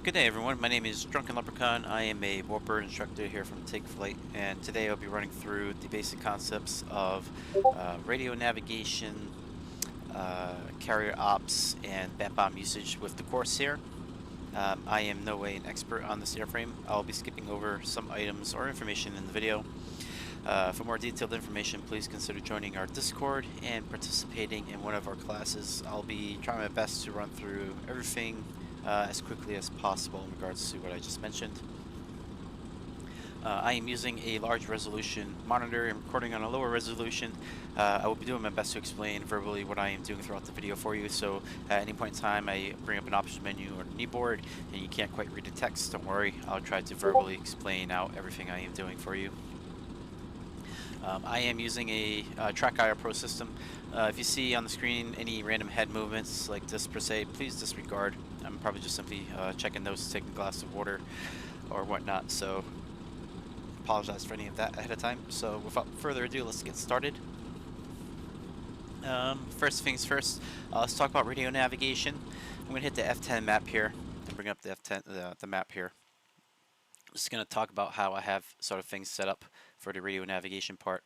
Good day everyone, my name is Drunken Leprechaun. I am a warper instructor here from Take Flight, and today I'll be running through the basic concepts of radio navigation, carrier ops, and bat bomb usage with the Corsair. I am no way an expert on this airframe. I'll be skipping over some items or information in the video. For more detailed information, please consider joining our Discord and participating in one of our classes. I'll be trying my best to run through everything as quickly as possible in regards to what I just mentioned. I am using a large resolution monitor and recording on a lower resolution. I will be doing my best to explain verbally what I am doing throughout the video for you, so at any point in time I bring up an options menu or keyboard and you can't quite read the text, don't worry, I'll try to verbally explain out everything I am doing for you. I am using a Track IR Pro system. If you see on the screen any random head movements like this per se, please disregard. I'm probably just simply checking those, taking a glass of water or whatnot, so apologize for any of that ahead of time. So without further ado, let's get started. First things first, let's talk about radio navigation. I'm going to hit the F10 map here and bring up the F10 the map here. I'm just going to talk about how I have sort of things set up for the radio navigation part.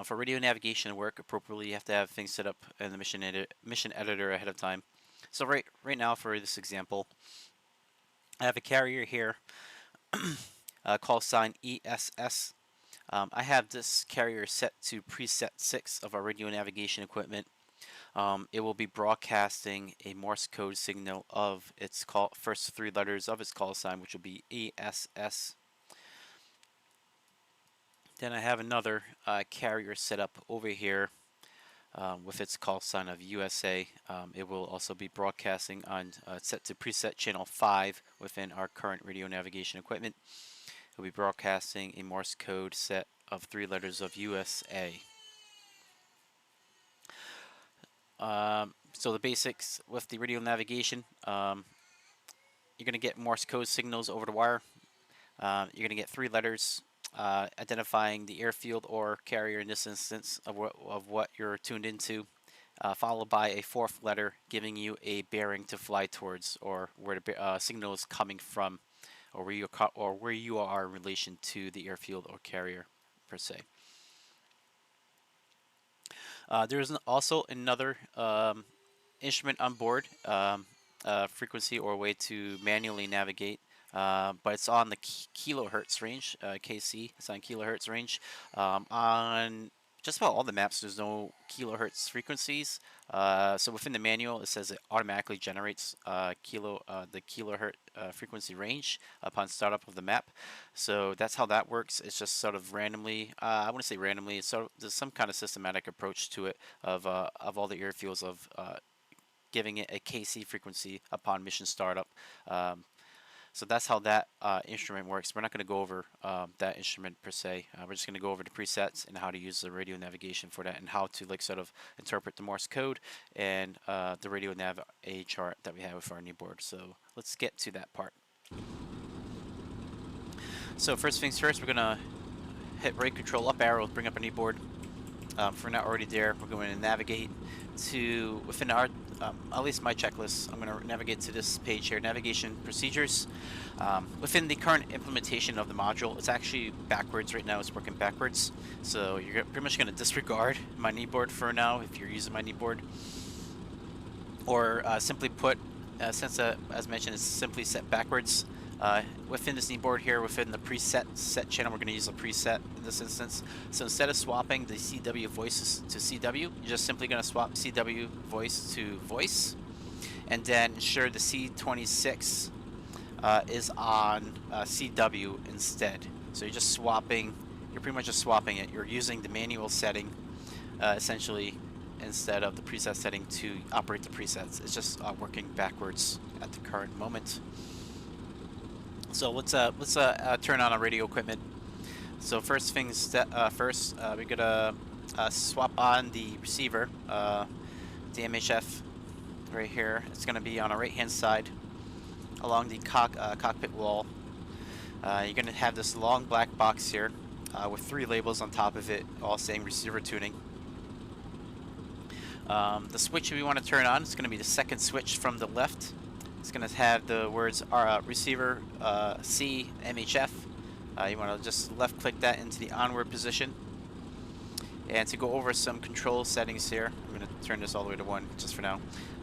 For radio navigation to work appropriately, you have to have things set up in the mission editor ahead of time. So right now for this example, I have a carrier here, call sign ESS. I have this carrier set to preset 6 of our radio navigation equipment. It will be broadcasting a Morse code signal of its first 3 letters of its call sign, which will be ESS. Then I have another carrier set up over here with its call sign of USA. It will also be broadcasting on set to preset channel 5 within our current radio navigation equipment. It will be broadcasting a Morse code set of 3 letters of USA. So the basics with the radio navigation, you're going to get Morse code signals over the wire. You're going to get 3 letters identifying the airfield or carrier in this instance of what you're tuned into, followed by a 4th letter giving you a bearing to fly towards, or where the signal is coming from, or where you are in relation to the airfield or carrier per se. There's also another instrument on board, frequency or way to manually navigate. But it's on the kilohertz range, KC. It's on kilohertz range. On just about all the maps, there's no kilohertz frequencies. So within the manual, it says it automatically generates the kilohertz frequency range upon startup of the map. So that's how that works. It's just sort of randomly. I wouldn't say randomly. It's sort of, there's some kind of systematic approach to it of all the airfields of giving it a KC frequency upon mission startup. So that's how that instrument works. We're not going to go over that instrument per se. We're just going to go over the presets and how to use the radio navigation for that, and how to sort of interpret the Morse code and the radio nav A chart that we have with our new board. So let's get to that part. So first things first, we're going to hit right control up arrow, bring up a new board. If we're not already there, we're going to navigate to within our at least my checklist. I'm going to navigate to this page here, navigation procedures. Within the current implementation of the module, it's actually backwards right now. It's working backwards, so you're pretty much going to disregard my knee board for now if you're using my knee board, or simply put, since as mentioned, it's simply set backwards. Within this knee board here, within the preset set channel, we're going to use a preset in this instance. So instead of swapping the CW voices to CW, you're just simply going to swap CW voice to voice, and then ensure the C26 is on CW instead. So you're just swapping. You're pretty much just swapping it. You're using the manual setting essentially instead of the preset setting to operate the presets. It's just working backwards at the current moment. So let's turn on our radio equipment. So first things first, we're gonna swap on the receiver, the MHF right here. It's gonna be on our right hand side along the cockpit wall. You're gonna have this long black box here with 3 labels on top of it, all saying receiver tuning. The switch we want to turn on is going to be the second switch from the left. It's going to have the words receiver C MHF. You want to just left click that into the onward position. And to go over some control settings here, I'm going to turn this all the way to 1 just for now.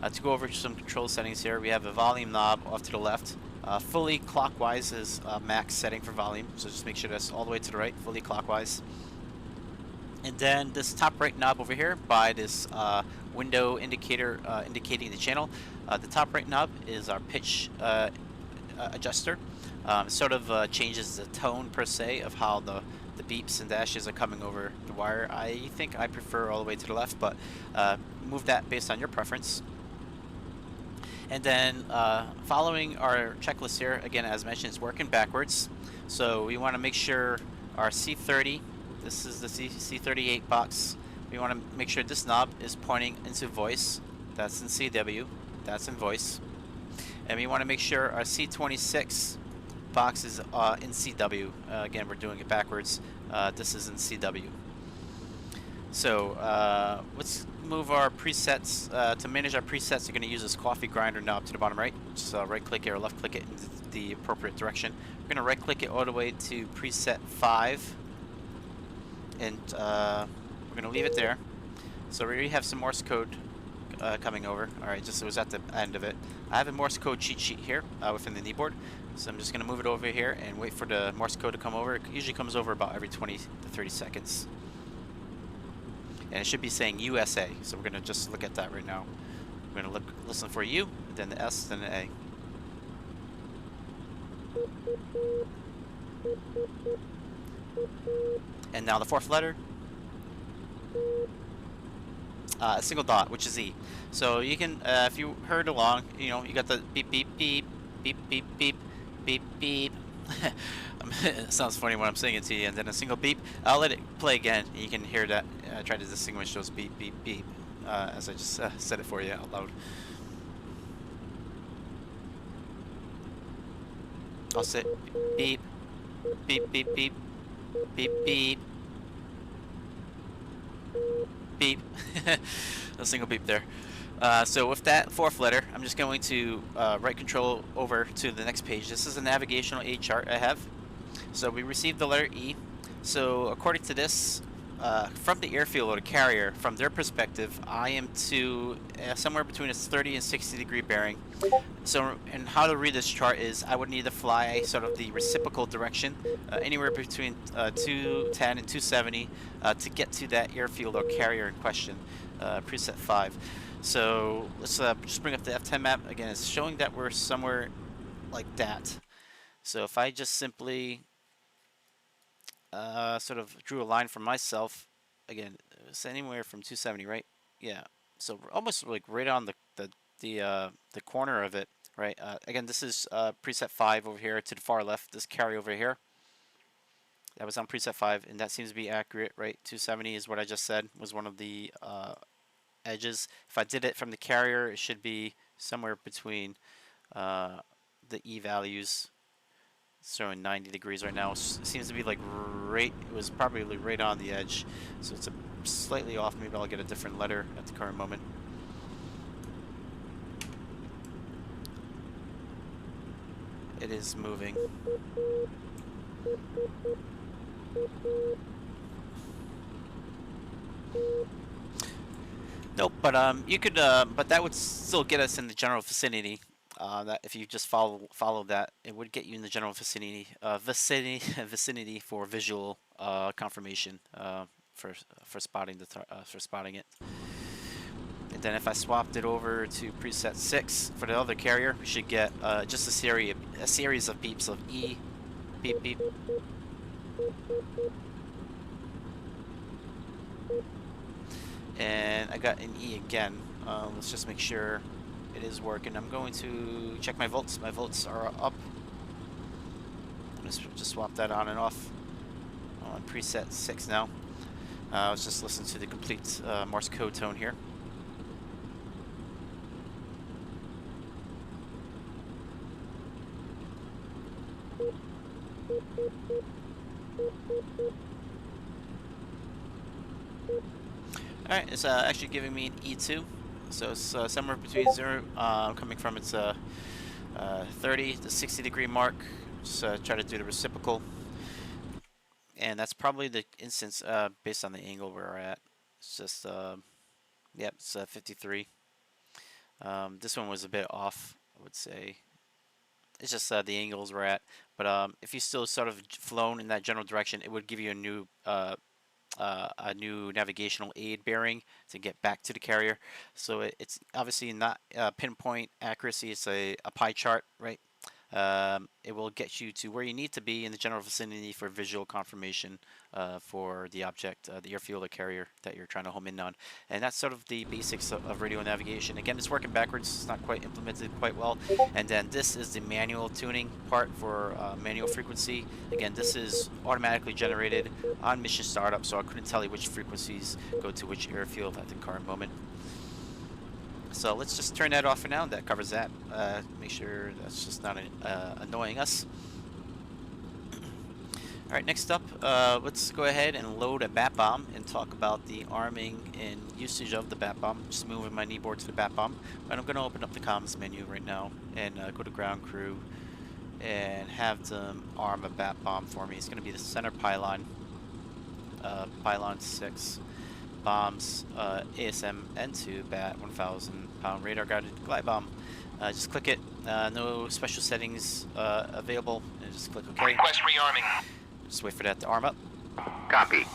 To go over some control settings here, we have a volume knob off to the left. Fully clockwise is max setting for volume, so just make sure that's all the way to the right, fully clockwise. And then this top right knob over here by this window indicator indicating the channel. The top right knob is our pitch adjuster. Sort of changes the tone per se of how the beeps and dashes are coming over the wire. I think I prefer all the way to the left, but move that based on your preference. And then following our checklist here, again, as mentioned, it's working backwards. So we want to make sure our C30, this is the C38 box, we want to make sure this knob is pointing into voice. That's in CW, that's in voice. And we want to make sure our C26 box is in CW. Again, we're doing it backwards. This is in CW. So let's move our presets. To manage our presets, you're going to use this coffee grinder knob to the bottom right. Just right click it or left click it in the appropriate direction. We're going to right click it all the way to preset 5. And we're going to leave it there. So we already have some Morse code coming over. Alright, just it was at the end of it. I have a Morse code cheat sheet here within the kneeboard. So I'm just going to move it over here and wait for the Morse code to come over. It usually comes over about every 20 to 30 seconds. And it should be saying USA. So we're going to just look at that right now. We're going to listen for U, then the S, then the A. And now the fourth letter. A single dot, which is E. So you can, if you heard along, you know, you got the beep, beep, beep, beep, beep, beep, beep, beep. It sounds funny when I'm saying it to you. And then a single beep. I'll let it play again. You can hear that. Try to distinguish those beep, beep, beep, as I just said it for you out loud. I'll say beep, beep, beep, beep, beep, beep, beep. A single beep there. So with that fourth letter, I'm just going to right control over to the next page. This is a navigational A chart I have. So we received the letter E. So according to this, from the airfield or the carrier, from their perspective, I am to somewhere between a 30 and 60 degree bearing. So, and how to read this chart is I would need to fly sort of the reciprocal direction, anywhere between 210 and 270 to get to that airfield or carrier in question, preset 5. So let's just bring up the F10 map. Again, it's showing that we're somewhere like that. So if I just simply sort of drew a line for myself, again, it's anywhere from 270, right? Yeah. So we're almost like right on the corner of it, right? Again, this is preset 5 over here to the far left. This carry over here, that was on preset 5, and that seems to be accurate, right? 270 is what I just said was one of the edges. If I did it from the carrier, it should be somewhere between the E values. It's showing 90 degrees right now. It seems to be like right, it was probably right on the edge. So it's slightly off. Maybe I'll get a different letter at the current moment. It is moving. Nope, but you could, but that would still get us in the general vicinity. That if you just follow that, it would get you in the general vicinity for visual confirmation for spotting it. And then if I swapped it over to preset 6 for the other carrier, we should get just a series of beeps of E, beep beep. And I got an E again. Let's just make sure it is working. I'm going to check my volts. My volts are up. Let's just swap that on and off on preset 6 now. Let's just listen to the complete Morse code tone here. Alright, it's actually giving me an E2. So it's somewhere between 0, coming from its 30 to 60 degree mark. So try to do the reciprocal. And that's probably the instance based on the angle we're at. It's just, yep, it's 53. This one was a bit off, I would say. It's just the angles we're at. But if you still sort of flown in that general direction, it would give you a new navigational aid bearing to get back to the carrier. So it's obviously not pinpoint accuracy. It's a pie chart, right? It will get you to where you need to be in the general vicinity for visual confirmation for the object, the airfield or carrier that you're trying to home in on. And that's sort of the basics of radio navigation. Again, it's working backwards. It's not quite implemented quite well. And then this is the manual tuning part for manual frequency. Again, this is automatically generated on mission startup, so I couldn't tell you which frequencies go to which airfield at the current moment. So let's just turn that off for now. That covers that. Make sure that's just not annoying us. Alright, next up, let's go ahead and load a bat bomb and talk about the arming and usage of the bat bomb. Just moving my kneeboard to the bat bomb. And I'm going to open up the comms menu right now and go to ground crew and have them arm a bat bomb for me. It's going to be the center pylon, pylon 6. Bombs, ASM N2 bat 1,000 pound radar guided glide bomb. Just click it. No special settings available. And just click OK. Request rearming. Just wait for that to arm up. Copy.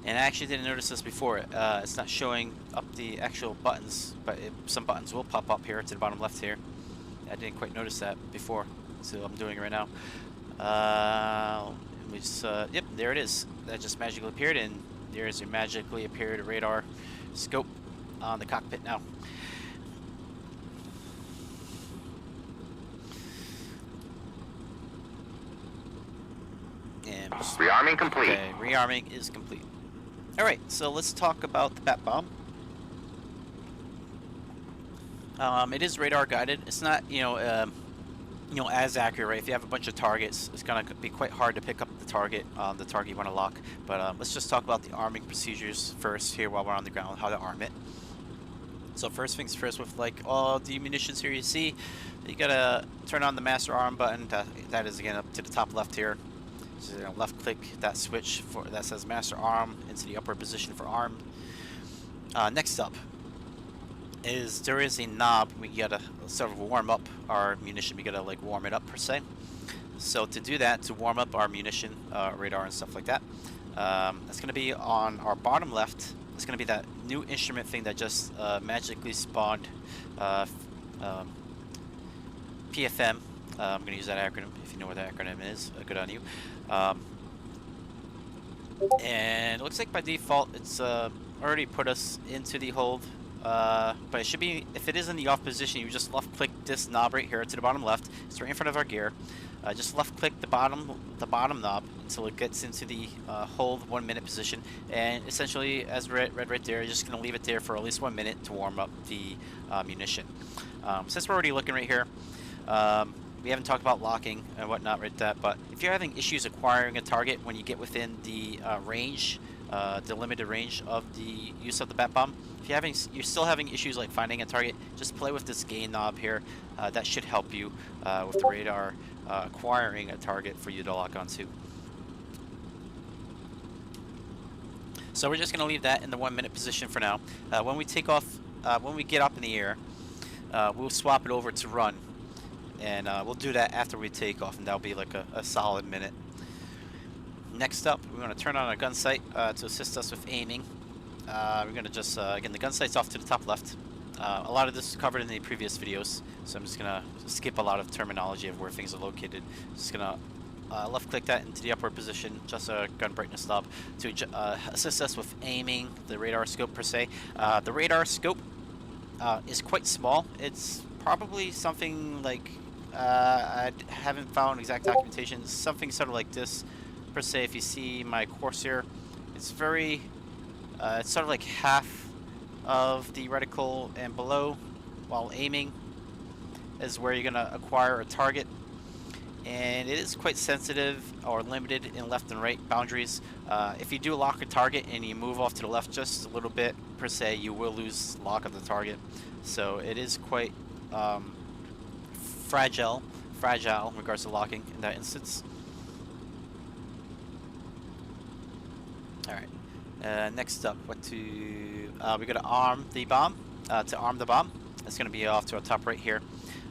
And I actually didn't notice this before. It's not showing up the actual buttons, but some buttons will pop up here to the bottom left here. I didn't quite notice that before. So I'm doing it right now. Yep, there it is. That just magically appeared, and there's your magically appeared radar scope on the cockpit now. And Rearming complete. Okay, rearming is complete. All right, so let's talk about the bat bomb. It is radar guided. It's not, as accurate, right? If you have a bunch of targets, it's going to be quite hard to pick up the target you want to lock. But let's just talk about the arming procedures first here while we're on the ground, how to arm it. So first things first, with like all the munitions here you see, you got to turn on the master arm button. That is, again, up to the top left here. So left click that switch that says master arm into the upper position for arm. Next up is there is a knob. We gotta sort of warm up our munition. We gotta like warm it up per se. So to do that, to warm up our munition, radar and stuff like that, that's gonna be on our bottom left. It's gonna be that new instrument thing that just magically spawned PFM. I'm gonna use that acronym if you know what that acronym is. Good on you. And it looks like by default it's already put us into the hold. But it should be, if it is in the off position, you just left click this knob right here to the bottom left. It's right in front of our gear. Just left click the bottom knob until it gets into the hold 1 minute position. And essentially, as read right there, you're just going to leave it there for at least 1 minute to warm up the munition. Since we're already looking right here, we haven't talked about locking and whatnot right there, but if you're having issues acquiring a target when you get within the range, the limited range of the use of the bat bomb, if you're still having issues like finding a target, just play with this gain knob here. That should help you with the radar acquiring a target for you to lock onto. So we're just going to leave that in the 1 minute position for now. When we take off, when we get up in the air, we'll swap it over to run. And we'll do that after we take off, and that'll be like a solid minute. Next up, we're going to turn on our gun sight to assist us with aiming. We're going to just, again, the gun sight's off to the top left. A lot of this is covered in the previous videos, so I'm just going to skip a lot of terminology of where things are located. Just going to left click that into the upward position, just a gun brightness knob, to assist us with aiming the radar scope per se. The radar scope is quite small. It's probably something like, I haven't found exact documentation, something sort of like this per se. If you see my Corsair, it's very, it's sort of like half of the reticle and below while aiming is where you're going to acquire a target. and it is quite sensitive or limited in left and right boundaries. If you do lock a target and you move off to the left just a little bit per se, you will lose lock of the target. So it is quite fragile in regards to locking in that instance. All right. Next up, we gotta arm the bomb. To arm the bomb, it's gonna be off to our top right here.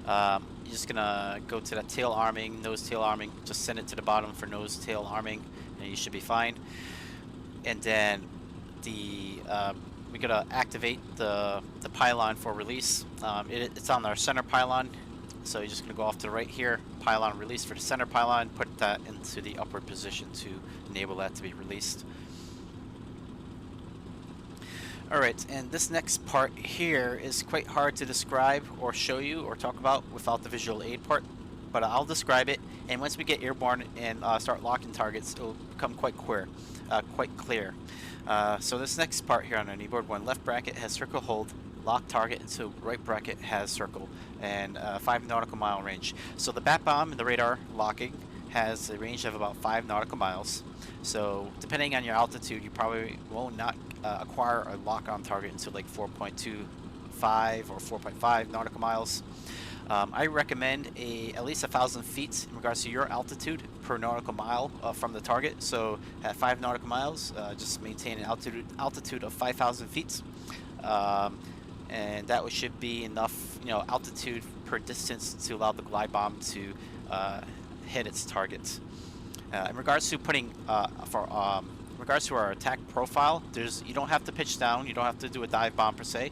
You're just gonna go to that tail arming, nose tail arming. Just send it to the bottom for nose tail arming, and you should be fine. And then we gotta activate the pylon for release. It's on our center pylon, so you're just gonna go off to the right here. Pylon release for the center pylon. Put that into the upward position to enable that to be released. Alright, and this next part here is quite hard to describe or show you or talk about without the visual aid part, but I'll describe it, and once we get airborne and start locking targets, it'll become quite clear. So this next part here on our kneeboard, one left bracket has circle hold, lock target, and so right bracket has circle, and 5 nautical mile range. So the bat bomb and the radar locking has a range of about 5 nautical miles. So depending on your altitude, you probably will not acquire a lock on target until like 4.25 or 4.5 nautical miles. I recommend at least 1,000 feet in regards to your altitude per nautical mile from the target. So at 5 nautical miles, just maintain an altitude of 5,000 feet. And that should be enough, altitude per distance to allow the glide bomb to hit its target. In regards to putting in regards to our attack profile, you don't have to pitch down, you don't have to do a dive bomb per se,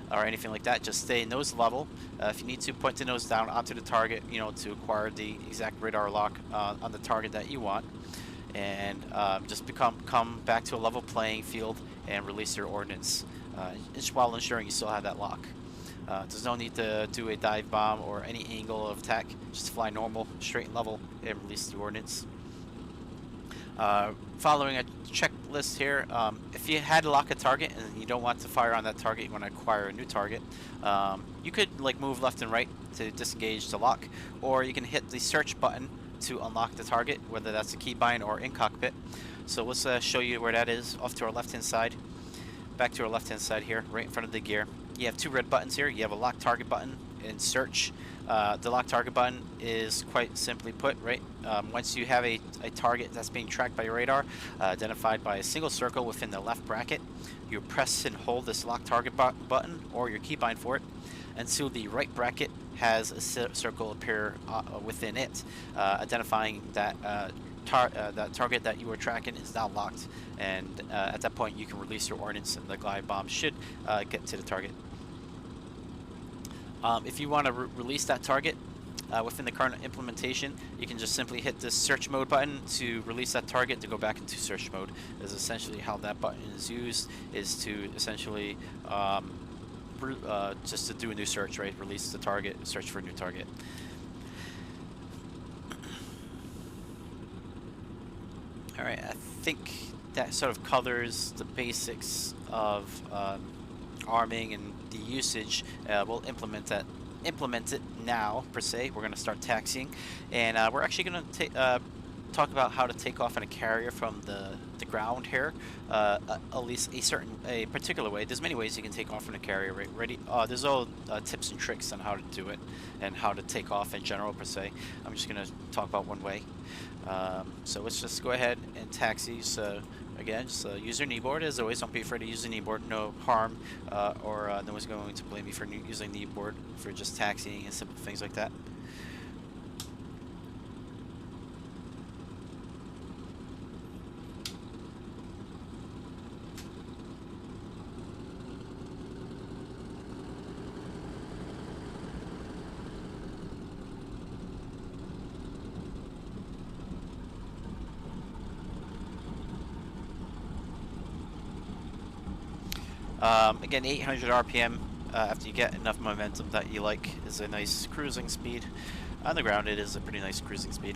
or anything like that. Just stay nose level. If you need to, point the nose down onto the target, to acquire the exact radar lock on the target that you want, and just come back to a level playing field and release your ordnance, while ensuring you still have that lock. There's no need to do a dive bomb or any angle of attack. Just fly normal, straight and level, and release the ordnance. Following a checklist here, if you had to lock a target and you don't want to fire on that target, you want to acquire a new target, you could move left and right to disengage the lock, or you can hit the search button to unlock the target, whether that's a keybind or in cockpit. So let's show you where that is. Off to our left hand side, back to our left hand side here, right in front of the gear. You have 2 red buttons here. You have a lock target button and search. The lock target button is quite simply put, right? Once you have a target that's being tracked by your radar, identified by a single circle within the left bracket, you press and hold this lock target button or your keybind for it until the right bracket has a circle appear within it, identifying that that target that you were tracking is now locked, and at that point you can release your ordnance and the glide bomb should get to the target. If you want to release that target within the current implementation, you can just simply hit this search mode button to release that target to go back into search mode. Is essentially how that button is used, is to essentially just to do a new search, right? Release the target, search for a new target. Alright, I think that sort of covers the basics of arming and the usage. We'll implement it now, per se. We're going to start taxiing, and we're actually going to talk about how to take off in a carrier from the ground here, at least a particular way. There's many ways you can take off in a carrier, right? There's all tips and tricks on how to do it and how to take off in general, per se. I'm just going to talk about one way. So let's just go ahead and taxi. So again, just use your kneeboard. As always, don't be afraid to use the kneeboard. No harm, or no one's going to blame you for using the kneeboard for just taxiing and simple things like that. Again, 800 RPM after you get enough momentum that you like is a nice cruising speed. On the ground, it is a pretty nice cruising speed.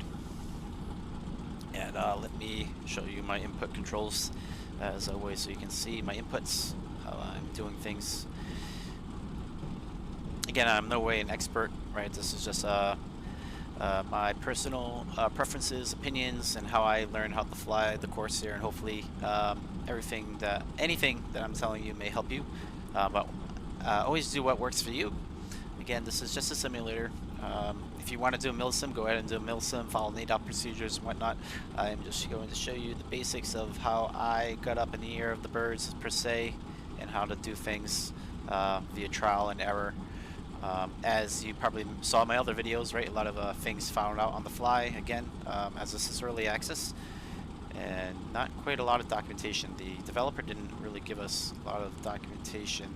And let me show you my input controls as always, so you can see my inputs, how I'm doing things. Again, I'm no way an expert, right? This is just my personal preferences, opinions, and how I learn how to fly the Corsair, and hopefully anything that I'm telling you may help you. But always do what works for you. Again, this is just a simulator. If you want to do a milsim, go ahead and do a milsim, follow NADOP procedures and whatnot. I'm just going to show you the basics of how I got up in the air of the birds per se, and how to do things via trial and error. As you probably saw in my other videos, right, a lot of things found out on the fly, again, as this is early access, and not quite a lot of documentation. The developer didn't really give us a lot of documentation.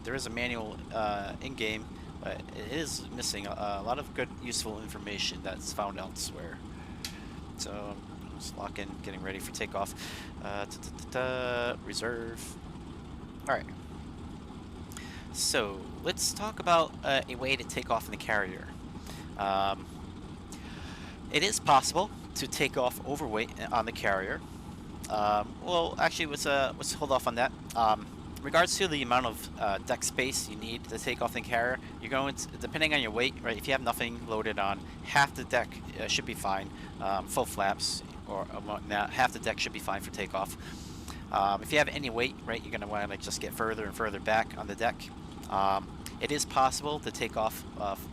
There is a manual in-game, but it is missing a lot of good, useful information that's found elsewhere. So, just lock in, getting ready for takeoff. Reserve. Alright. So, let's talk about a way to take off in the carrier. It is possible to take off overweight on the carrier. Well, actually, let's hold off on that. In regards to the amount of deck space you need to take off the carrier, you're going to, depending on your weight, right? If you have nothing loaded on, half the deck should be fine. Full flaps or now half the deck should be fine for takeoff. If you have any weight, right, you're going to want to just get further and further back on the deck. It is possible to take off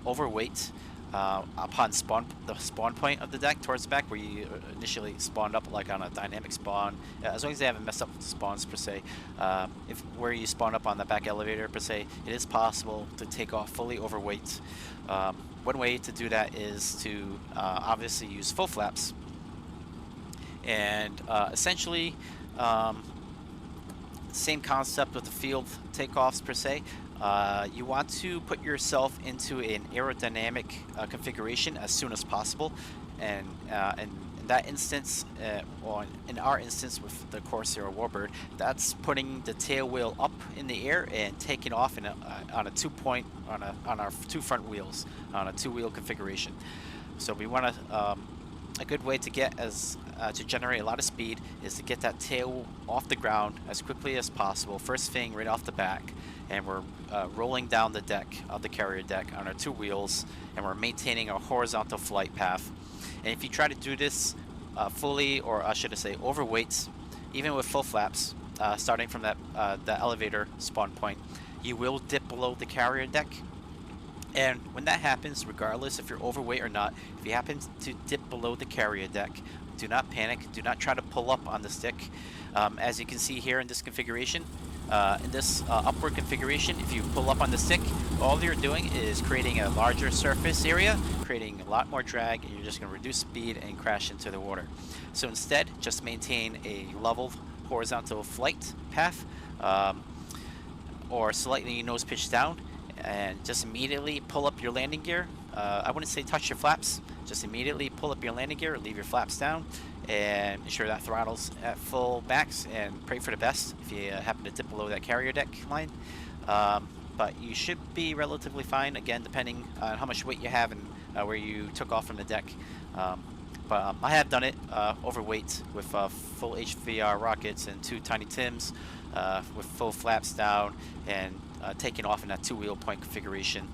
overweight upon the spawn point of the deck towards the back, where you initially spawned up, like on a dynamic spawn, as long as they haven't messed up with the spawns per se. Where you spawn up on the back elevator per se, it is possible to take off fully overweight. One way to do that is to obviously use full flaps, and essentially same concept with the field takeoffs per se. You want to put yourself into an aerodynamic configuration as soon as possible, and in that instance, well, in our instance with the Corsair Warbird, that's putting the tail wheel up in the air and taking off on a 2-point on our 2 front wheels on a 2-wheel configuration. So we want to a good way to get to generate a lot of speed is to get that tail off the ground as quickly as possible, first thing right off the back, and we're rolling down the deck of the carrier deck on our 2 wheels, and we're maintaining a horizontal flight path. And if you try to do this fully, or I should say overweight, even with full flaps, starting from the elevator spawn point, you will dip below the carrier deck. And when that happens, regardless if you're overweight or not, if you happen to dip below the carrier deck, do not panic. Do not try to pull up on the stick. As you can see here in this configuration, in this upward configuration, if you pull up on the stick, all you're doing is creating a larger surface area, creating a lot more drag, and you're just going to reduce speed and crash into the water. So instead, just maintain a level horizontal flight path, or slightly nose pitch down, and just immediately pull up your landing gear. I wouldn't say touch your flaps, just immediately pull up your landing gear, leave your flaps down, and ensure that throttle's at full max, and pray for the best if you happen to dip below that carrier deck line. But you should be relatively fine, again, depending on how much weight you have and where you took off from the deck. But I have done it overweight with full HVR rockets and 2 Tiny Tims with full flaps down, and taking off in that 2-wheel point configuration.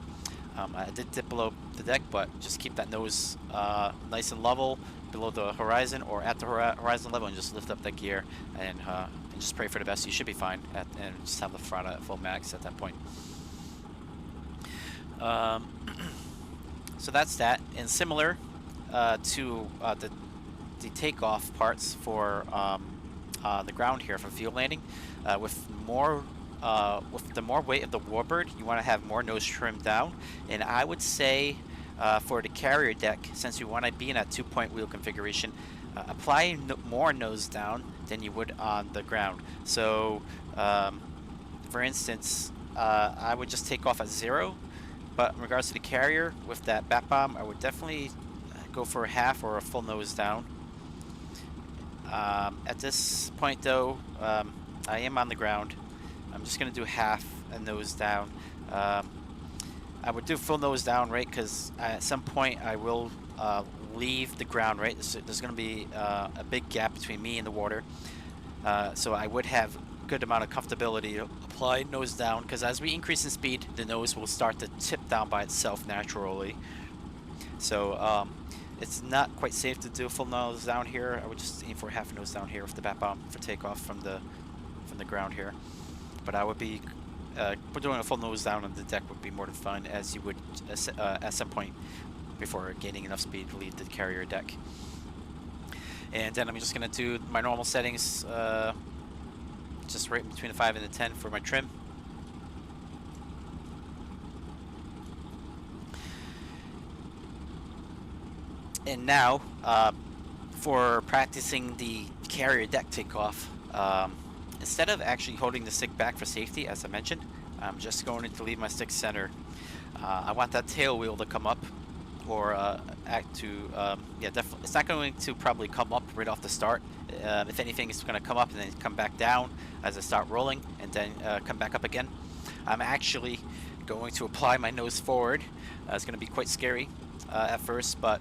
I did dip below the deck, but just keep that nose nice and level below the horizon, or at the horizon level, and just lift up that gear, and just pray for the best. You should be fine, and just have the throttle at full max at that point. So that's that, and similar to the takeoff parts for the ground here for field landing, with the more weight of the Warbird, you want to have more nose trim down, and I would say for the carrier deck, since you want to be in that 2-point wheel configuration, apply more nose down than you would on the ground. So for instance, I would just take off at 0, but in regards to the carrier with that bat bomb, I would definitely go for a half or a full nose down. At this point though, I am on the ground. I'm just going to do half a nose down. I would do full nose down, right, because at some point I will leave the ground, right? So there's going to be a big gap between me and the water. So I would have a good amount of comfortability to apply nose down, because as we increase in speed, the nose will start to tip down by itself naturally. So it's not quite safe to do a full nose down here. I would just aim for half a nose down here with the bat bomb for takeoff from the ground here. But I would be doing a full nose down on the deck would be more than fun, as you would at some point before gaining enough speed to leave the carrier deck. And then I'm just going to do my normal settings, just right between the 5 and the 10 for my trim. And now, for practicing the carrier deck takeoff, instead of actually holding the stick back for safety, as I mentioned, I'm just going to leave my stick centered. I want that tail wheel to come up, or yeah, definitely. It's not going to probably come up right off the start. If anything, it's going to come up and then come back down as I start rolling, and then come back up again. I'm actually going to apply my nose forward. It's going to be quite scary at first, but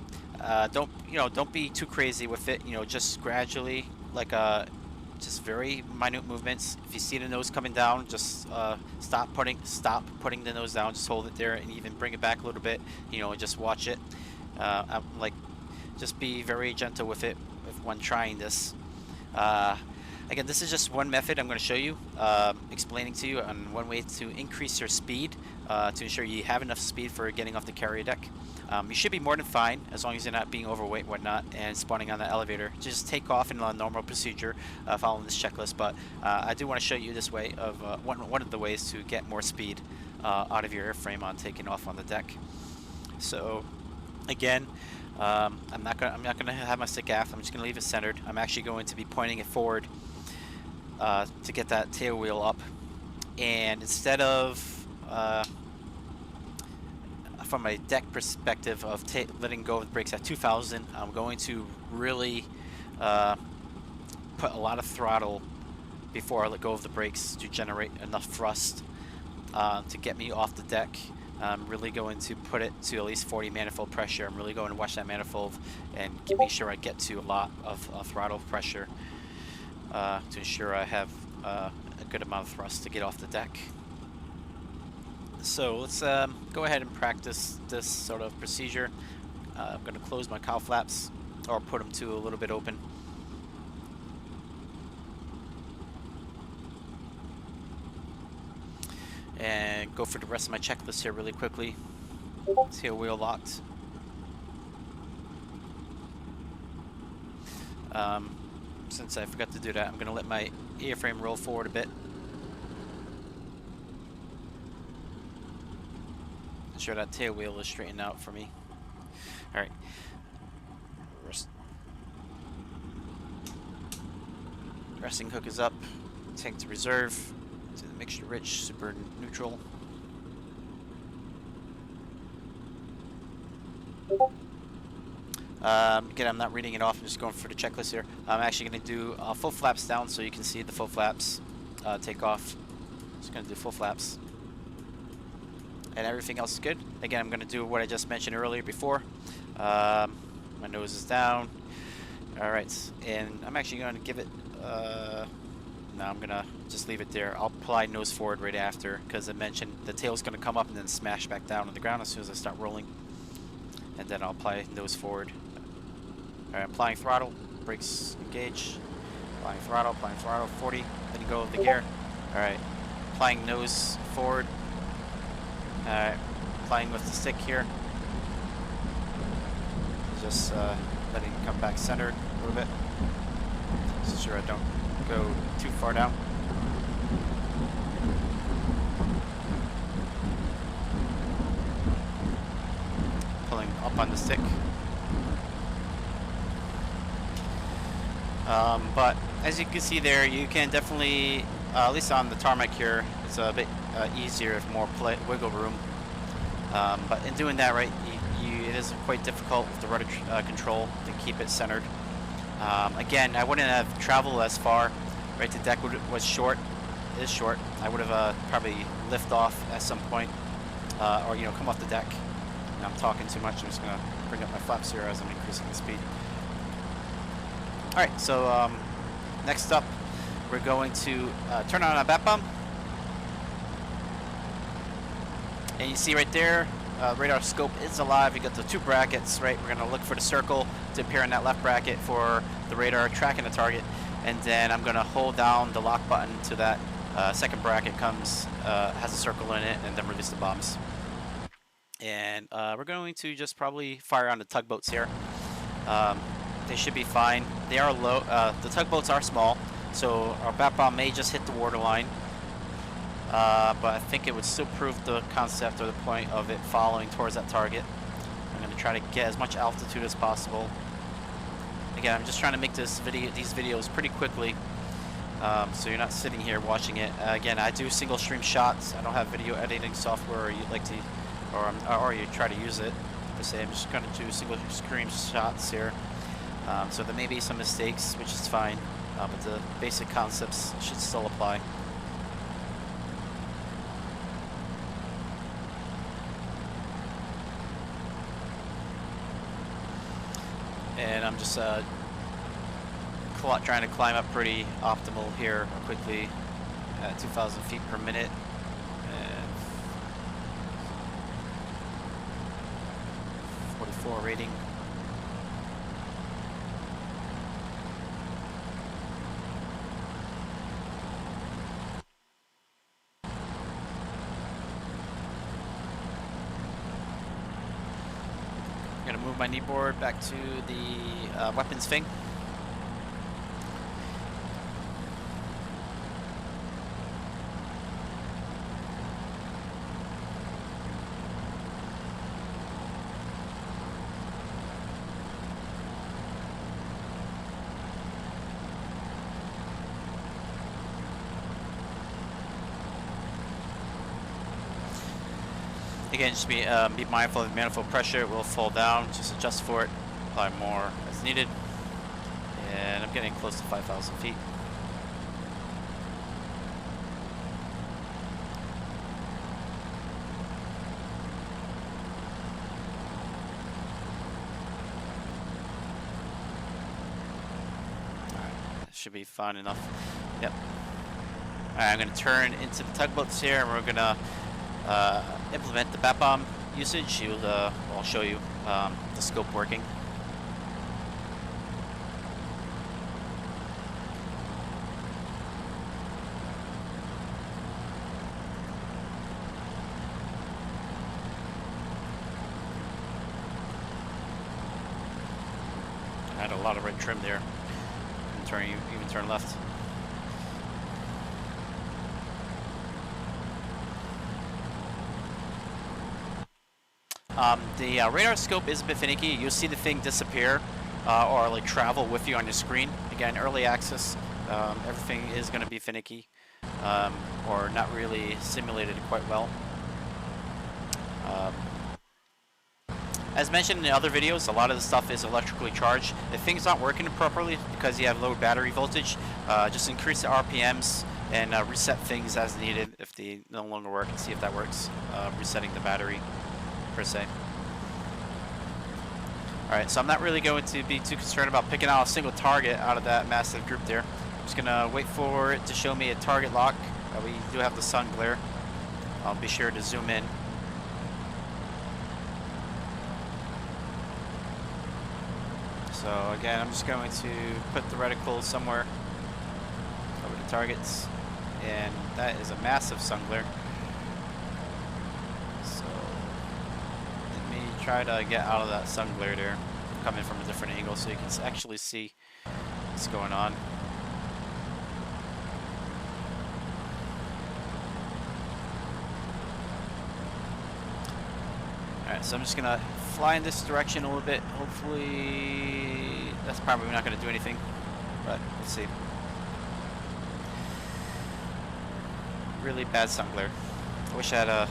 don't be too crazy with it. Just gradually, like just very minute movements. If you see the nose coming down, just stop putting the nose down. Just hold it there, and even bring it back a little bit. And just watch it. Just be very gentle with it when trying this. Again, this is just one method I'm going to show you, explaining to you on one way to increase your speed, to ensure you have enough speed for getting off the carrier deck. You should be more than fine as long as you're not being overweight, whatnot, and spawning on the elevator. Just take off in a normal procedure, following this checklist. But I do want to show you this way of one of the ways to get more speed out of your airframe on taking off on the deck. So, again, I'm not gonna have my stick aft. I'm just gonna leave it centered. I'm actually going to be pointing it forward to get that tail wheel up, and instead of from a deck perspective of letting go of the brakes at 2,000, I'm going to really put a lot of throttle before I let go of the brakes to generate enough thrust to get me off the deck. I'm really going to put it to at least 40 manifold pressure. I'm really going to watch that manifold and make sure I get to a lot of throttle pressure to ensure I have a good amount of thrust to get off the deck. So let's go ahead and practice this sort of procedure. I'm going to close my cowl flaps, or put them to a little bit open. And go for the rest of my checklist here really quickly. Tail wheel locked. Since I forgot to do that, I'm going to let my airframe roll forward a bit. Ensure that tail wheel is straightened out for me. Alright. Resting hook is up. Tank to reserve. To the mixture rich, super neutral. Again, I'm not reading it off, I'm just going for the checklist here. I'm actually going to do full flaps down so you can see the full flaps take off. Just going to do full flaps. And everything else is good. Again, I'm going to do what I just mentioned earlier before. My nose is down. Alright, and I'm actually going to give it... no, I'm going to just leave it there. I'll apply nose forward right after, because I mentioned the tail's going to come up and then smash back down on the ground as soon as I start rolling. And then I'll apply nose forward. Alright, applying throttle. Brakes engage. Applying throttle, 40. Letting go of the gear. Alright, applying nose forward. Alright, applying with the stick here. Just letting it come back centered a little bit. So sure I don't go too far down. Pulling up on the stick. But as you can see there, you can definitely, at least on the tarmac here, it's a bit easier with more wiggle room. But in doing that, right, it is quite difficult with the rudder control to keep it centered. Again, I wouldn't have traveled as far. Right, the deck was short. It is short. I would have probably lift off at some point, or come off the deck. And I'm talking too much. I'm just gonna bring up my flaps here as I'm increasing the speed. All right, so next up, we're going to turn on our bat bomb. And you see right there, radar scope is alive. You got the 2 brackets, right? We're gonna look for the circle to appear in that left bracket for the radar tracking the target, and then I'm gonna hold down the lock button to that second bracket comes, has a circle in it, and then release the bombs. And we're going to just probably fire on the tugboats here. They should be fine. They are low. The tugboats are small, so our bat bomb may just hit the waterline. But I think it would still prove the concept or the point of it following towards that target. I'm going to try to get as much altitude as possible. Again, I'm just trying to make these videos pretty quickly, so you're not sitting here watching it. Again, I do single stream shots. I don't have video editing software, or you like to, or you try to use it. Per se, I'm just going to do single stream shots here. So there may be some mistakes, which is fine, but the basic concepts should still apply. And I'm just trying to climb up pretty optimal here quickly at 2,000 feet per minute. And 44 rating. I'm gonna move my kneeboard back to the weapons thing. Again, just be mindful of the manifold pressure. It will fall down. Just adjust for it. Apply more as needed. And I'm getting close to 5,000 feet. Alright, that should be fine enough. Yep. Alright, I'm going to turn into the tugboats here, and we're going to implement the bat bomb usage. I'll show you the scope working. I had a lot of red trim there. Even turn left. The radar scope is a bit finicky. You'll see the thing disappear or like travel with you on your screen. Again, early access, everything is going to be finicky or not really simulated quite well. As mentioned in the other videos, a lot of the stuff is electrically charged. If things aren't working properly because you have low battery voltage, just increase the RPMs and reset things as needed if they no longer work, and see if that works. Resetting the battery per se. Alright, so I'm not really going to be too concerned about picking out a single target out of that massive group there. I'm just going to wait for it to show me a target lock. We do have the sun glare. I'll be sure to zoom in. So again, I'm just going to put the reticle somewhere over the targets, and that is a massive sun glare. So let me try to get out of that sun glare there, come in from a different angle so you can actually see what's going on. Alright, so I'm just gonna fly in this direction a little bit. Hopefully, that's probably not gonna do anything, but let's see. Really bad sun glare. I wish I had a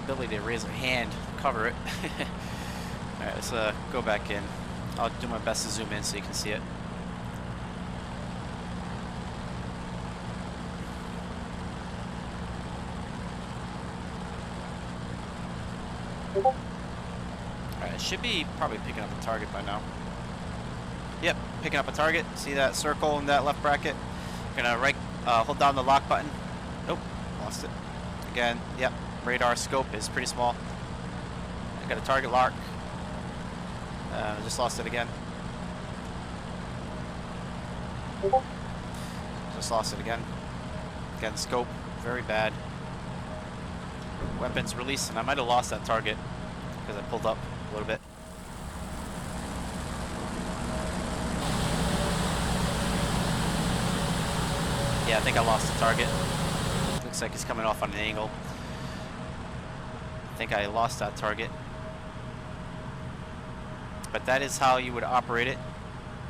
ability to raise a hand to cover it. Alright, let's go back in. I'll do my best to zoom in so you can see it. Alright, it should be probably picking up a target by now. Yep, picking up a target. See that circle in that left bracket? Gonna hold down the lock button. Nope, lost it. Again, yep, radar scope is pretty small. Got a target lock. Just lost it again. Just lost it again. Again, scope, very bad. Weapons released, and I might have lost that target because I pulled up a little bit. Yeah, I think I lost the target. Looks like it's coming off on an angle. I think I lost that target. But that is how you would operate it.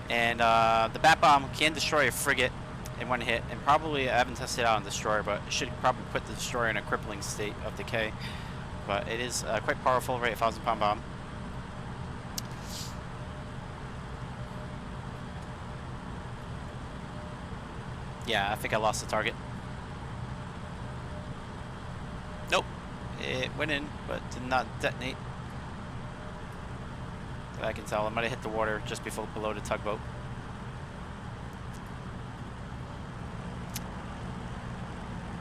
And the bat bomb can destroy a frigate in one hit, and probably, I haven't tested it out on destroyer, but it should probably put the destroyer in a crippling state of decay. But it is quite powerful, right? 1,000-pound bomb. Yeah, I think I lost the target. Nope, it went in, but did not detonate. That I can tell. I might have hit the water just below the tugboat.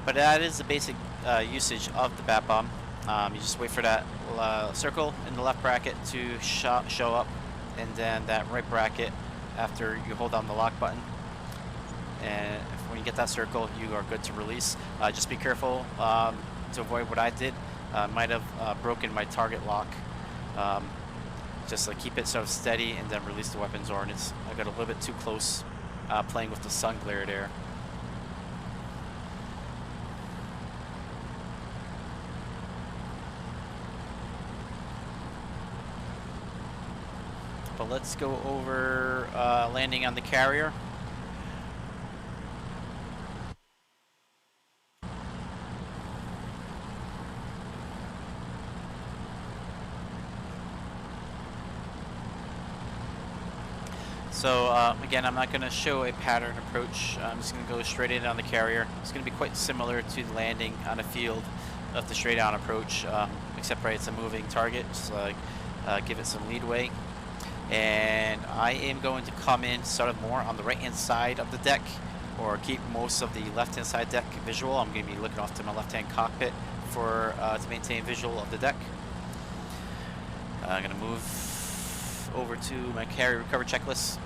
But that is the basic usage of the bat bomb. You just wait for that circle in the left bracket to show up, and then that right bracket after you hold down the lock button. And when you get that circle, you are good to release. Just be careful to avoid what I did. Might have broken my target lock. Just keep it sort of steady and then release the weapons ordnance. I got a little bit too close playing with the sun glare there. But let's go over landing on the carrier. So again, I'm not going to show a pattern approach. I'm just going to go straight in on the carrier. It's going to be quite similar to landing on a field of the straight on approach, except right, it's a moving target. Just give it some leadway. And I am going to come in sort of more on the right hand side of the deck, or keep most of the left hand side deck visual. I'm going to be looking off to my left hand cockpit for to maintain visual of the deck. I'm going to move over to my carrier recovery checklist.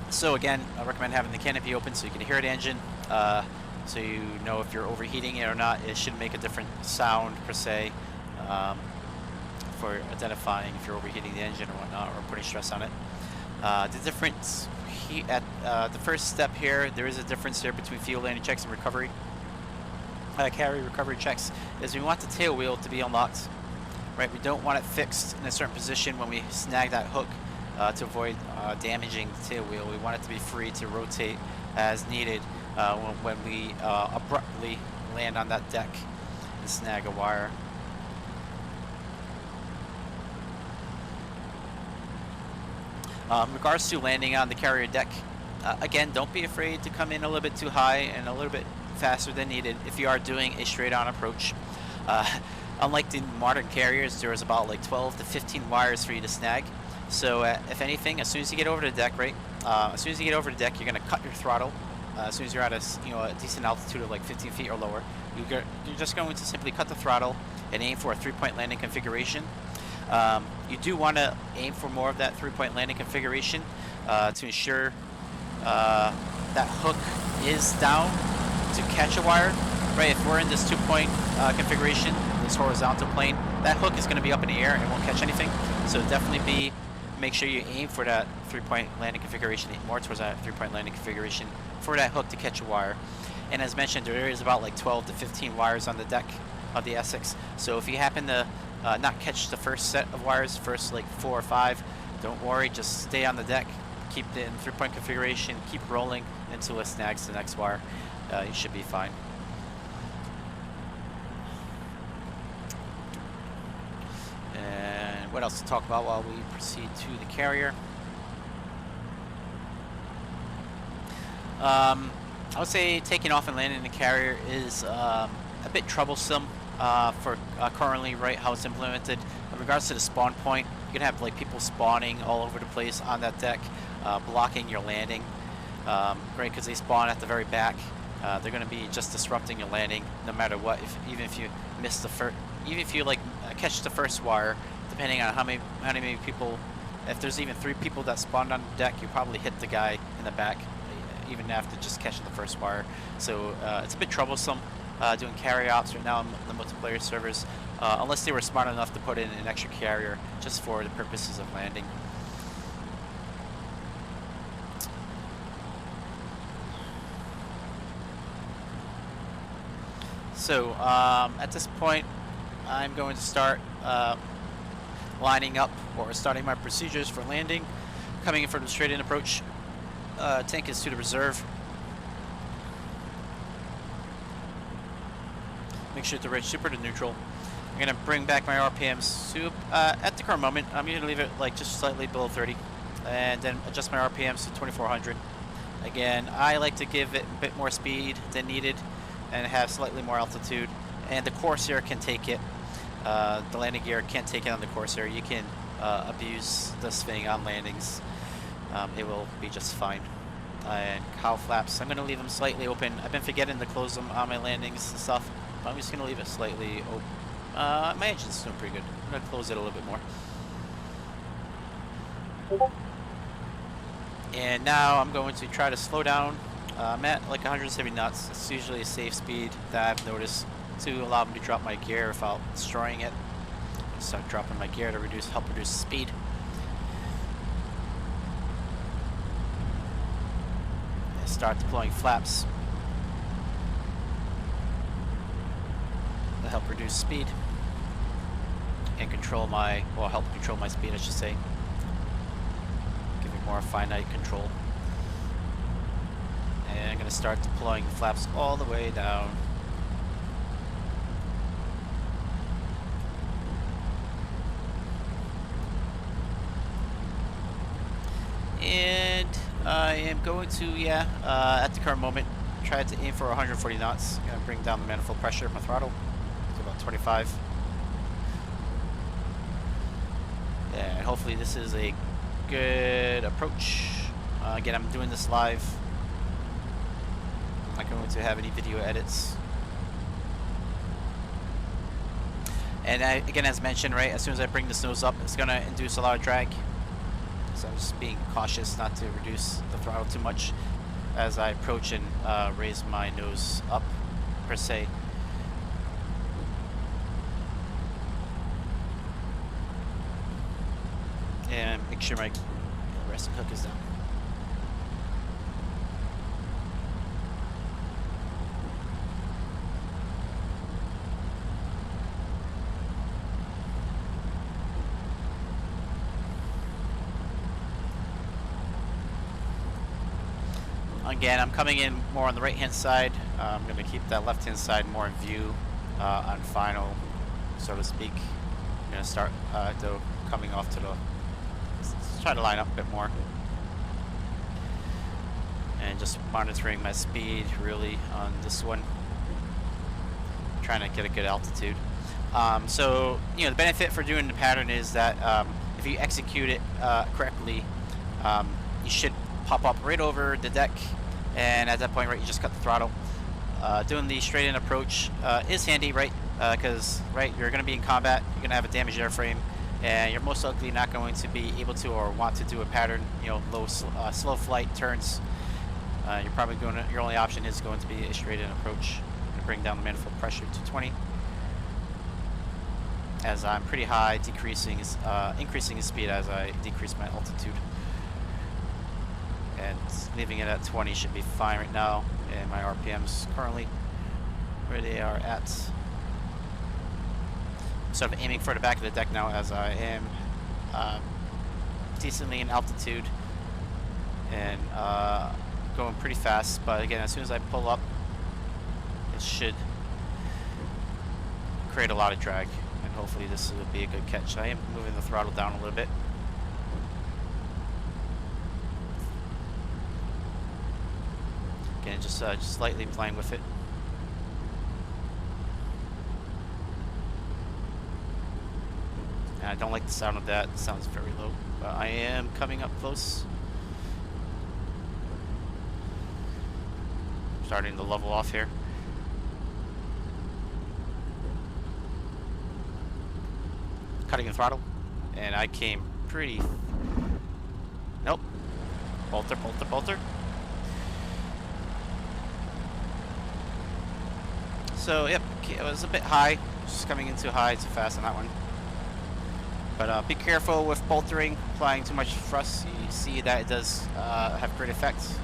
So again, I recommend having the canopy open so you can hear the engine, so you know if you're overheating it or not. It should make a different sound per se, for identifying if you're overheating the engine or whatnot, or putting stress on it. The difference at the first step here, there is a difference here between field landing checks and recovery. Carrier recovery checks is we want the tail wheel to be unlocked. Right, we don't want it fixed in a certain position when we snag that hook to avoid damaging the tail wheel. We want it to be free to rotate as needed when we abruptly land on that deck and snag a wire. In regards to landing on the carrier deck, again, don't be afraid to come in a little bit too high and a little bit faster than needed if you are doing a straight on approach. Unlike the modern carriers, there is about like 12 to 15 wires for you to snag. So if anything, as soon as you get over the deck, right? As soon as you get over the deck, you're going to cut your throttle. As soon as you're at a decent altitude of like 15 feet or lower, you're just going to simply cut the throttle and aim for a 3-point landing configuration. You do want to aim for more of that 3-point landing configuration to ensure that hook is down to catch a wire. Right, if we're in this 2-point configuration, this horizontal plane, that hook is going to be up in the air and it won't catch anything. So definitely make sure you aim for that 3-point landing configuration, more towards that 3-point landing configuration for that hook to catch a wire. And as mentioned, there is about like 12 to 15 wires on the deck of the Essex. So if you happen to not catch the first set of wires, first like 4 or 5, don't worry, just stay on the deck, keep it in 3-point configuration, keep rolling until it snags the next wire. You should be fine. And what else to talk about while we proceed to the carrier? I would say taking off and landing the carrier is a bit troublesome for currently, right, how it's implemented. In regards to the spawn point, you can have like people spawning all over the place on that deck, blocking your landing, right, because they spawn at the very back. They're going to be just disrupting your landing no matter what. Even if you miss the first, even if you like catch the first wire, depending on how many people. If there's even 3 people that spawned on the deck, you probably hit the guy in the back, even after just catching the first wire. So it's a bit troublesome doing carry ops right now on the multiplayer servers, unless they were smart enough to put in an extra carrier just for the purposes of landing. So at this point, I'm going to start lining up or starting my procedures for landing. Coming in for the straight-in approach. Tank is to the reserve. Make sure to rate super to neutral. I'm going to bring back my RPMs to, at the current moment, I'm going to leave it like just slightly below 30. And then adjust my RPMs to 2400. Again, I like to give it a bit more speed than needed and have slightly more altitude. And the Corsair can take it. The landing gear can't take it on the Corsair. You can abuse this thing on landings. It will be just fine. And cowl flaps, I'm going to leave them slightly open. I've been forgetting to close them on my landings and stuff, but I'm just going to leave it slightly open. My engine's doing pretty good. I'm going to close it a little bit more. And now I'm going to try to slow down. I'm at like 170 knots. It's usually a safe speed that I've noticed to allow me to drop my gear without destroying it. Start dropping my gear to help reduce speed. And start deploying flaps to help reduce speed and help control my speed, I should say. Give it more finite control. And I'm going to start deploying the flaps all the way down. And I am going to, at the current moment, try to aim for 140 knots. I'm going to bring down the manifold pressure of my throttle to about 25. And hopefully this is a good approach. Again, I'm doing this live. I'm not going to have any video edits. And again, as mentioned, right, as soon as I bring this nose up, it's going to induce a lot of drag. So I'm just being cautious not to reduce the throttle too much as I approach and raise my nose up, per se. And make sure my resting hook is down. Again, I'm coming in more on the right-hand side. I'm going to keep that left-hand side more in view on final, so to speak. I'm going to start though coming off to the. Let's try to line up a bit more, and just monitoring my speed really on this one. Trying to get a good altitude. So the benefit for doing the pattern is that if you execute it correctly, you should pop up right over the deck. And at that point, right, you just cut the throttle. Doing the straight-in approach is handy, right? Because, you're going to be in combat, you're going to have a damaged airframe, and you're most likely not going to be able to or want to do a pattern, slow flight turns. You're probably your only option is going to be a straight-in approach to bring down the manifold pressure to 20. As I'm pretty high, increasing his speed as I decrease my altitude. And leaving it at 20 should be fine right now. And my RPMs currently where they are at. I'm sort of aiming for the back of the deck now as I am decently in altitude and going pretty fast. But again, as soon as I pull up, it should create a lot of drag. And hopefully this will be a good catch. I am moving the throttle down a little bit. Again, just slightly playing with it. And I don't like the sound of that. It sounds very low. But I am coming up close. starting to level off here. Cutting the throttle, and I came pretty... Nope. Bolter, bolter, bolter. So, yep, it was a bit high. Just coming in too high, too fast on that one. But be careful with boltering, applying too much thrust. You see that it does have great effects.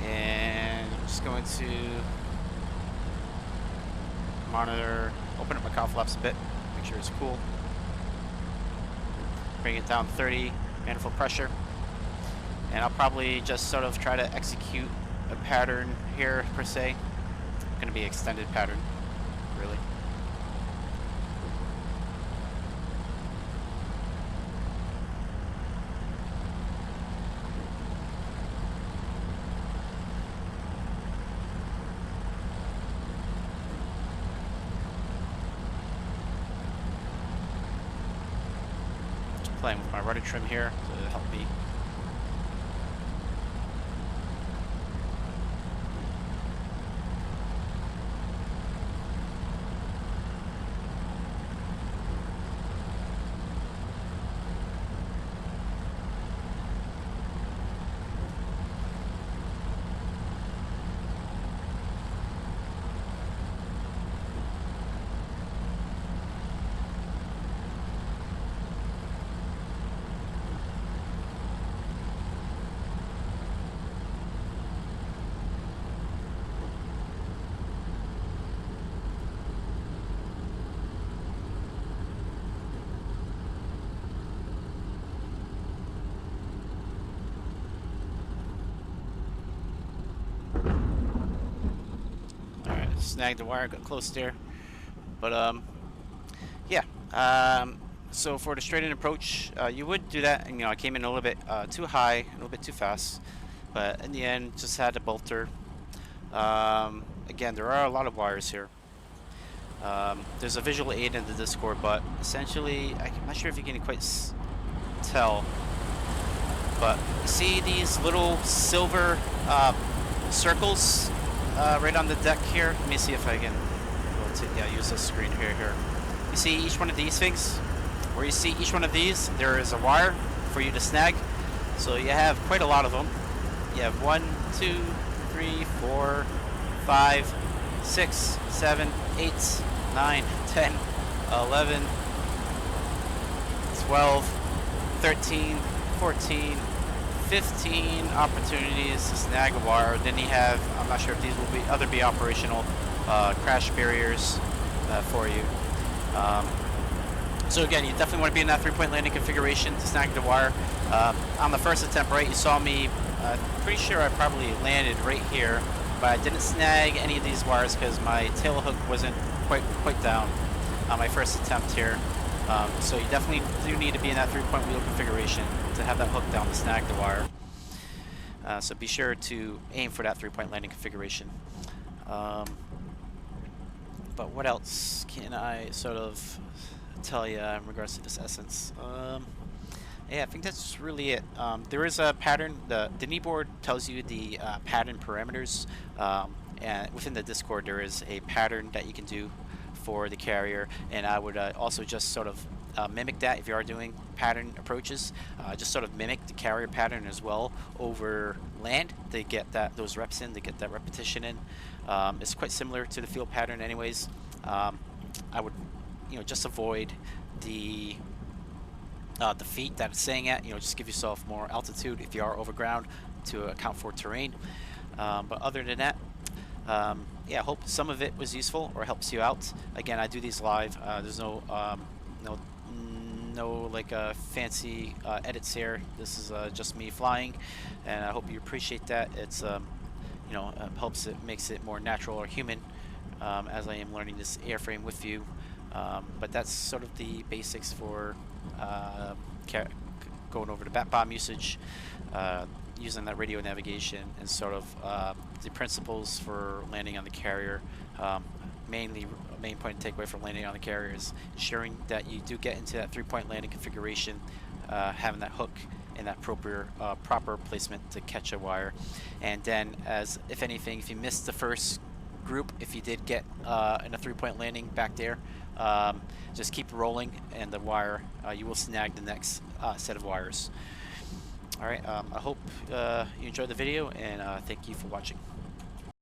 And I'm just going to monitor, open up my cowl flaps a bit, make sure it's cool. Bring it down 30, manifold pressure. And I'll probably just sort of try to execute a pattern here, per se. Going to be extended pattern, really. Just playing with my rudder trim here to help me. Snagged the wire, got close there, but yeah. So for the straight-in approach, you would do that, and I came in a little bit too high, a little bit too fast, but in the end, just had to bolter. Again, there are a lot of wires here. There's a visual aid in the Discord, but essentially, I'm not sure if you can quite tell, but see these little silver circles right on the deck here. Let me see if I can use this screen here. You see each one of these things? Where you see each one of these, there is a wire for you to snag. So you have quite a lot of them. You have 1, 2, 3, 4, 5, 6, 7, 8, 9, 10, 11, 12, 13, 14, 15 opportunities to snag a wire. Then you have, I'm not sure if these will be operational crash barriers for you. So again, you definitely want to be in that 3-point landing configuration to snag the wire. On the first attempt, right, you saw me, pretty sure I probably landed right here, but I didn't snag any of these wires because my tail hook wasn't quite down on my first attempt here. So you definitely do need to be in that 3-point wheel configuration to have that hook down to snag the wire. So be sure to aim for that 3-point landing configuration. But what else can I sort of tell you in regards to this essence? Yeah, I think that's really it. There is a pattern. The kneeboard tells you the pattern parameters, and within the Discord there is a pattern that you can do for the carrier, and I would also just sort of mimic that if you are doing pattern approaches. Just sort of mimic the carrier pattern as well over land to get those reps in, to get that repetition in. It's quite similar to the field pattern anyways. I would just avoid the feet that it's saying at. Just give yourself more altitude if you are over ground to account for terrain. But other than that, yeah, I hope some of it was useful or helps you out. Again, I do these live. There's no like fancy edits here. This is just me flying, and I hope you appreciate that. It's helps, it makes it more natural or human as I am learning this airframe with you. But that's sort of the basics for going over the bat bomb usage, using that radio navigation, and sort of the principles for landing on the carrier. Main point and takeaway from landing on the carrier is ensuring that you do get into that 3-point landing configuration, having that hook in that proper placement to catch a wire. And then, as if anything, if you missed the first group, if you did get in a 3-point landing back there, just keep rolling, and the wire, you will snag the next set of wires. All right, I hope you enjoyed the video, and thank you for watching.